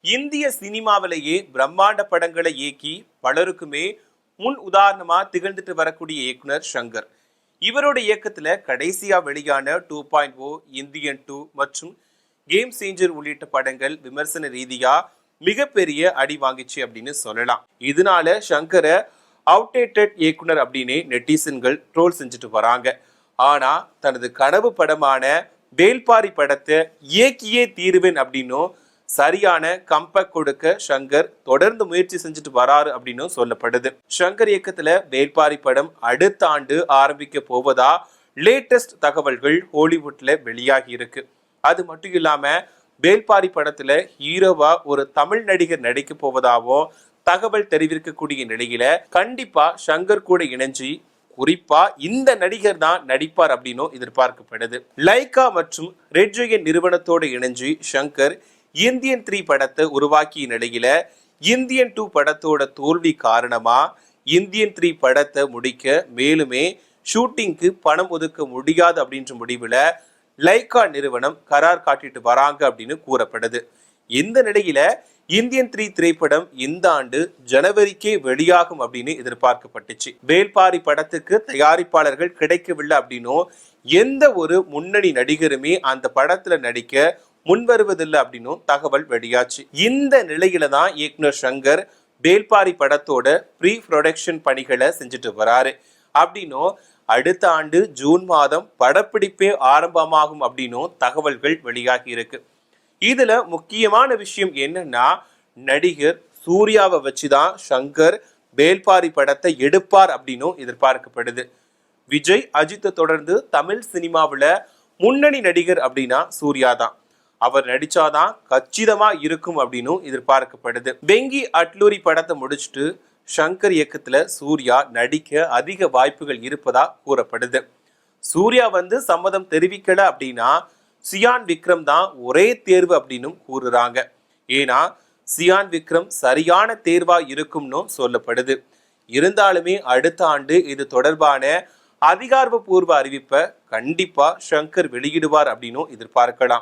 இந்திய சினிமாவிலேயே பிரம்மாண்ட படங்களை இயக்கி பலருக்குமே முன் உதாரணமா திகழ்ந்துட்டு வரக்கூடிய இயக்குனர் சங்கர். இவரோட இயக்கத்துல கடைசியா வெளியான 2.0, இந்தியன் 2 மற்றும் கேம் சேஞ்சர் உள்ளிட்ட படங்கள் விமர்சன ரீதியா மிகப்பெரிய அடி வாங்கிச்சு அப்படின்னு சொல்லலாம். இதனால சங்கரை அவுடேட்டட் இயக்குனர் அப்படின்னு நெட்டிசன்கள் ட்ரோல் செஞ்சுட்டு வராங்க. ஆனா தனது கனவு படமான வேல்பாரி படத்தை இயக்கியே தீருவேன் அப்படின்னும் சரியான கம்பேக் கொடுக்க சங்கர் தொடர்ந்து முயற்சி செஞ்சுட்டு வராரு அப்படின்னு சொல்லப்படுது. சங்கர் இயக்கத்துல வேல்பாரி படம் அடுத்த ஆண்டு ஆரம்பிக்க போவதா லேட்டஸ்ட் தகவல்கள் ஹாலிவுட்ல வெளியாகி இருக்கு. அது மட்டும் இல்லாம வேல்பாரி படத்துல ஹீரோவா ஒரு தமிழ் நடிகர் நடிக்க போவதாகவும் தகவல் தெரிவிக்கக்கூடிய நிலையில கண்டிப்பா சங்கர் கூட இணைஞ்சு குறிப்பா இந்த நடிகர் தான் நடிப்பார் அப்படின்னும் எதிர்பார்க்கப்படுது. லைகா மற்றும் ரெட் ஜெயண்ட் நிறுவனத்தோடு இணைஞ்சு சங்கர் இந்தியன் 3 படத்தை உருவாக்கிய நிலையில இந்தியன் 2 படத்தோட தோல்வி காரணமா இந்தியன் 3 படத்தை முடிக்க மேலுமே ஷூட்டிங்க்கு பணம் ஒதுக்க முடியாது அப்படின்ற முடிவுல லைகா நிறுவனம் கரார் காட்டிட்டு வராங்க அப்படின்னு கூறப்படுது. இந்த நிலையில இந்தியன் 3 திரைப்படம் இந்த ஆண்டு ஜனவரிக்கே வெளியாகும் அப்படின்னு எதிர்பார்க்கப்பட்டுச்சு. வேல்பாரி படத்துக்கு தயாரிப்பாளர்கள் கிடைக்கவில்லை அப்படின்னும் எந்த ஒரு முன்னணி நடிகருமே அந்த படத்துல நடிக்க முன்வருவதில்லை அப்படின்னும் தகவல் வெளியாச்சு. இந்த நிலையில தான் இயக்குனர் சங்கர் வேல்பாரி படத்தோட ப்ரீ ப்ரொடக்ஷன் பணிகளை செஞ்சுட்டு வராரு அப்படின்னும் அடுத்த ஆண்டு ஜூன் மாதம் படப்பிடிப்பே ஆரம்பமாகும் அப்படின்னும் தகவல்கள் வெளியாகி இருக்கு. இதுல முக்கியமான விஷயம் என்னன்னா, நடிகர் சூர்யாவை வச்சுதான் சங்கர் வேல்பாரி படத்தை எடுப்பார் அப்படின்னும் எதிர்பார்க்கப்படுது. விஜய், அஜித்தை தொடர்ந்து தமிழ் சினிமாவில் முன்னணி நடிகர் அப்படின்னா சூர்யா தான். அவர் நடிச்சாதான் கச்சிதமா இருக்கும் அப்படின்னு எதிர்பார்க்கப்படுது. வெங்கி அட்லூரி படத்தை முடிச்சுட்டு சங்கர் இயக்கத்துல சூர்யா நடிக்க அதிக வாய்ப்புகள் இருப்பதா கூறப்படுது. சூர்யா சம்மதம் தெரிவிக்கல அப்படின்னா சியான் விக்ரம் தான் ஒரே தேர்வு அப்படின்னு கூறுறாங்க. ஏன்னா சியான் விக்ரம் சரியான தேர்வா இருக்கும்னு சொல்லப்படுது. இருந்தாலுமே அடுத்த ஆண்டு இது தொடர்பான அதிகாரப்பூர்வ அறிவிப்பை கண்டிப்பா சங்கர் வெளியிடுவார் அப்படின்னு எதிர்பார்க்கலாம்.